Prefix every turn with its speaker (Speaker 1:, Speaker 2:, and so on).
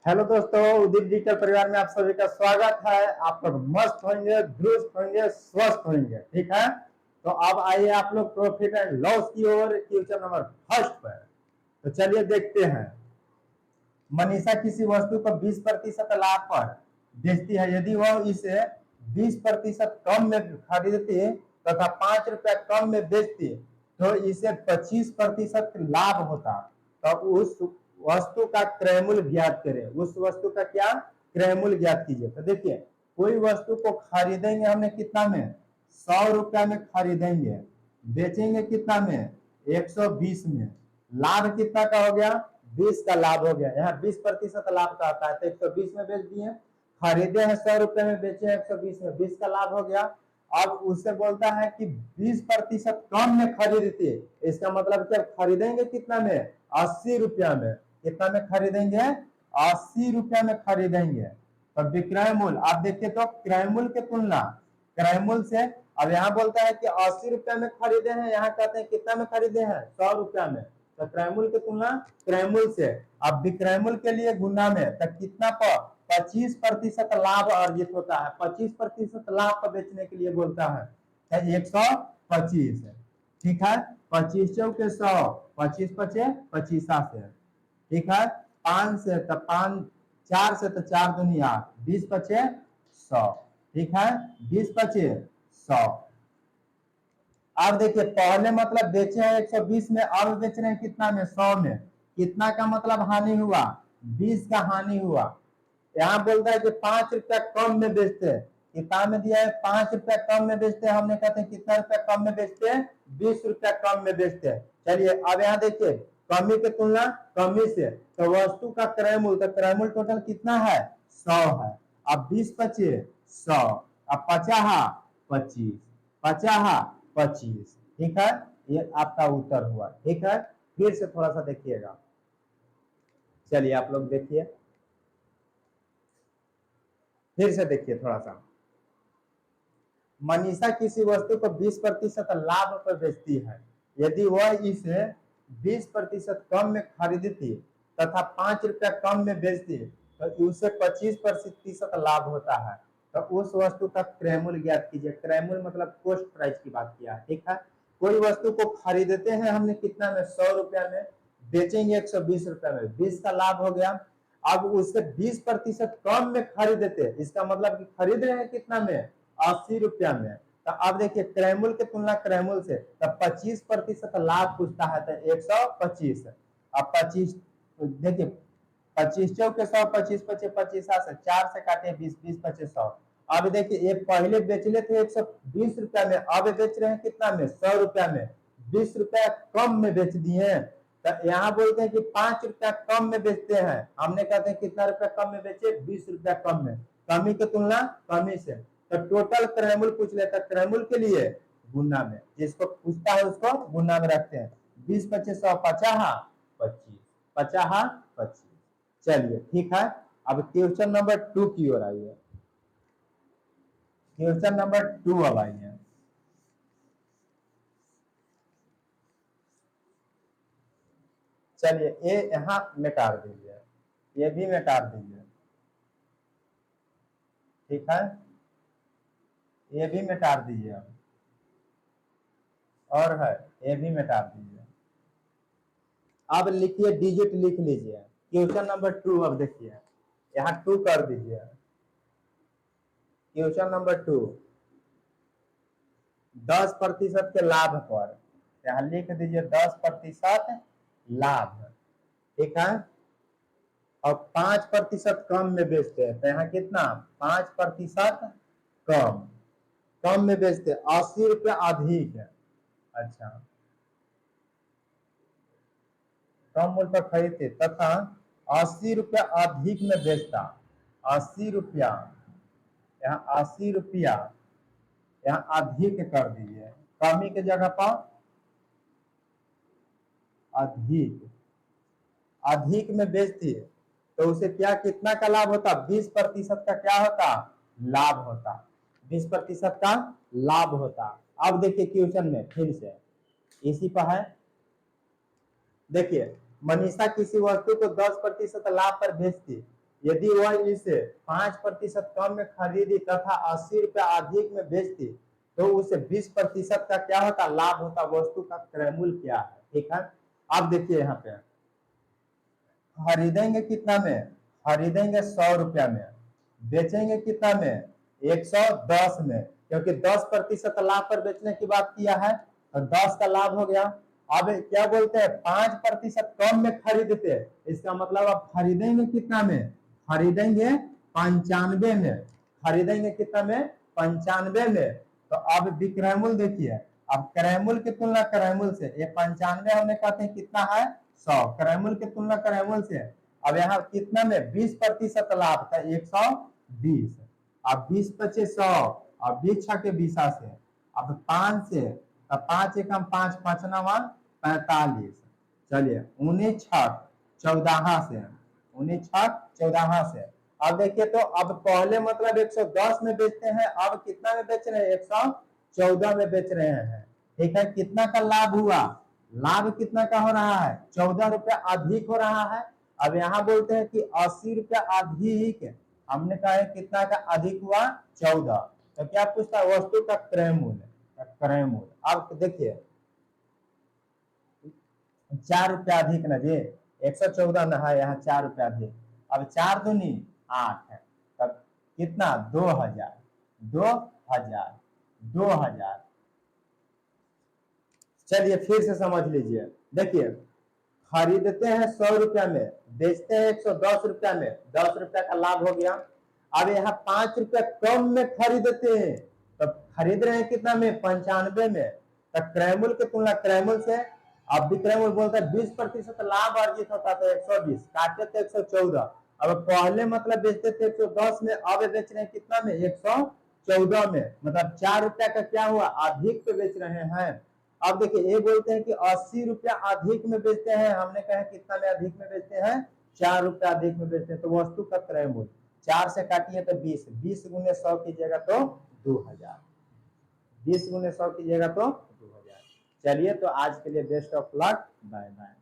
Speaker 1: Hello दोस्तों, उदित digital परिवार में आप सभी का स्वागत है। आप लोग मस्त होंगे, दुरुस्त होंगे, स्वस्थ होंगे। ठीक है, तो अब आइए आप लोग प्रॉफिट एंड लॉस की ओर, क्वेश्चन नंबर फर्स्ट पर। तो चलिए देखते हैं। मनीषा किसी वस्तु को 20% लाभ पर बेचती है। यदि वह इसे 20% कम में खरीदती तथा 5 रुपया कम में बेचती तो इसे 25% लाभ होता। तो उस वस्तु का क्रय मूल्य ज्ञात करें। उस वस्तु का क्या क्रय मूल्य ज्ञात कीजिए। तो देखिए, कोई वस्तु को खरीदेंगे हमने कितना में, 100 रुपया में खरीदेंगे, बेचेंगे कितना में, 120 में। लाभ कितना का हो गया, 20 का लाभ हो गया। यहाँ 20% लाभ का आता है, तो 120 में बेच दिए। खरीदे हैं 100 रुपए में, बेचे हैं 120 में, 20 का लाभ हो गया। अब उससे बोलता है कि 20% कम में खरीदती है। इसका मतलब क्या, खरीदेंगे कितना में, 80 रुपया में। कितना में खरीदेंगे, 80 रुपया में खरीदेंगे। तो विक्रय मूल्य आप देखिए, तो क्रय मूल्य की तुलना क्रय मूल्य से। अब यहाँ बोलता है कि 80 रुपया में खरीदे हैं, यहाँ कहते हैं कितना में खरीदे हैं, 100 रुपया में। तो क्रय मूल्य की तुलना क्रय मूल्य से। अब विक्रय मूल्य के लिए गुना में, तो कितना पर 25% लाभ अर्जित होता है। 25% लाभ पर बेचने के लिए बोलता है 125। ठीक है, 25 चौके 100, 25 पचे 25 से। ठीक है, 5 से तो 5, 4 से तो 4 दूनी 8, 20 पचे 100। ठीक है, 20 पचे 100। अब देखिए, पहले मतलब बेचे हैं 120 में, अब बेच रहे हैं कितना में, 100 में। कितना का मतलब हानि हुआ, 20 का हानि हुआ। यहाँ बोलता है कि 5 रुपया कम में बेचते हैं। किताब में दिया है 5 रुपया कम में बेचते हैं, हमने कहते हैं कितना रुपया कम में बेचते हैं, 20 रुपया कम में बेचते हैं। चलिए अब यहाँ देखिए, कमी की तुलना कमी से। तो वस्तु का क्रय मूल्य, तो क्रय मूल्य टोटल कितना है, 100 है। अब 20 पचे 100, अब 50 25। ठीक है, ये आपका उत्तर हुआ। ठीक है, फिर से थोड़ा सा देखिएगा। चलिए आप लोग देखिए, फिर से देखिए थोड़ा सा। मनीषा किसी वस्तु को 20% लाभ पर बेचती है। यदि वह इसे 20% कम में खरीदती तथा 5 रुपया कम में बेचती तो उसे 25% लाभ होता है। तो उस वस्तु का क्रय मूल्य ज्ञात कीजिए। क्रय मूल्य मतलब कॉस्ट प्राइस की बात किया है। ठीक है, कोई वस्तु को खरीदते हैं हमने कितना में, 100 रुपया में, बेचेंगे 120 रुपया में, 20 का लाभ हो गया। अब उससे 20% कम में खरीदते, इसका मतलब कि खरीद रहे हैं कितना में, 80 रुपया में। तो अब देखिए, क्रय मूल्य की तुलना क्रय मूल्य से, तो 25% लाभ पूछता है, तो 125। अब 25 देखिए, 25 चौके 100, 25 पचे 25 से 4 से काटे 20, 20 पचे 100। अब देखिए, ये पहले बेच लेते 120 रुपया में, अब बेच रहे हैं कितना में, 100 रुपया में। 20 रुपया कम में बेच दिए। तो यहाँ बोलते हैं कि 5 रुपया कम में बेचते हैं, हमने कहते हैं कितना रुपया कम में बेचे, 20 रुपया कम में। कमी की तुलना कमी से। तो टोटल क्रय मूल्य पूछ लेता है, क्रय मूल्य के लिए गुना में, जिसको पूछता है उसको गुना में रखते हैं। 20 पचे 100, 50 25, 50 25। चलिए ठीक है, अब क्वेश्चन नंबर 2 की ओर आइए। क्वेश्चन नंबर 2 अब आइए। चलिए, ये यहाँ मिटा दीजिए, ये भी मिटा दीजिए। ठीक है, ये भी मिटा दीजिए अब, और है ये भी मिटा दीजिए। अब लिखिए, डिजिट लिख लीजिए। क्वेश्चन नंबर 2 अब देखिए, यहाँ 2 कर दीजिए। क्वेश्चन नंबर 2, 10% के लाभ पर, यहाँ लिख दीजिए 10% लाभ। ठीक है, और 5% कम में बेचते हैं, तो यहाँ कितना, 5% कम, कम में बेचते, 80 रुपया अधिक है। अच्छा, कम मूल्य पर खरीदते तथा 80 रुपया अधिक में बेचता। 80 रुपया, यहाँ 80 रुपया, यहाँ अधिक कर दीजिए, कमी के जगह पर अधिक, अधिक में बेचती है तो उसे क्या, कितना का लाभ होता, 20% का क्या होता, लाभ होता। 20% का लाभ होता। अब देखिए क्वेश्चन में फिर से इसी पर है। देखिए, मनीषा किसी वस्तु को 10% लाभ पर बेचती यदि वह इसे 5% कम में खरीदी तथा 80 रुपया अधिक में बेचती तो उसे 20% का क्या होता, लाभ होता। वस्तु का क्रय मूल्य क्या है, ठीक है। अब देखिए यहाँ पे खरीदेंगे कितना में, खरीदेंगे 100 रुपया में, बेचेंगे कितना में, 110 में, क्योंकि 10% लाभ पर बेचने की बात किया है तो 10 का लाभ हो गया। अब क्या बोलते हैं, 5% कम में खरीदते, इसका मतलब आप खरीदेंगे कितना में, खरीदेंगे 95 में, खरीदेंगे कितना में, 95 में। तो अब विक्रय मूल्य देखिए, अब क्रय मूल्य की तुलना क्रय मूल्य से, ये 95 हमने कहते हैं कितना है, 100, क्रय मूल्य की तुलना क्रय मूल्य से। अब यहाँ कितना में, 20% लाभ था, 120। अब 20 पचे 100, अब 20 छके 20 से, अब 5 से, अब 5 एकम 5, 5 नवा 45, चलिए 19 छक 14 से, 19 छक 14 से। अब देखिए तो अब पहले मतलब 110 में बेचते हैं, अब कितना में बेच रहे हैं, 114 में बेच रहे हैं, ठीक है। कितना का लाभ हुआ, लाभ कितना का हो रहा है, 14 रुपया अधिक हो रहा है। अब यहाँ बोलते हैं कि 80 रुपया अधिक, हमने कहा है कितना का अधिक हुआ, 14। तो क्या पूछता है, वस्तु का क्रय मूल्य, क्रय मूल्य। अब देखिए 4 रुपया अधिक ना जी, 114 ना है, यहाँ 4 रुपया अधिक। अब 4 दूनी 8 है, तब कितना, 2000, 2000, 2000। चलिए फिर से समझ लीजिए, देखिए खरीदते हैं 100 रुपया में, बेचते हैं 110 रुपया में, 10 रुपया का लाभ हो गया। अब यहाँ 5 रुपया कम में खरीदते हैं, तो खरीद रहे हैं कितना में, 95 में, तो क्रय मूल्य की तुलना क्रय मूल्य से। अब विक्रय मूल्य बोलता है 20% लाभ अर्जित होता था, 120 काटे थे 114। अब पहले मतलब बेचते थे 110 में, अब बेच रहे हैं कितना में, 114 में, मतलब 4 रुपया का क्या हुआ, अधिक पे बेच रहे हैं। अब देखिए ये बोलते हैं कि 80 रुपया अधिक में बेचते हैं, हमने कहा कितना में अधिक में बेचते हैं, 4 रुपया अधिक में बेचते हैं। तो वस्तु का क्रय मूल्य 4 से काटिए तो 20, 20 गुने 100 कीजिएगा तो 2000, 20 गुने 100 कीजिएगा तो 2000। चलिए तो आज के लिए best of luck, bye bye.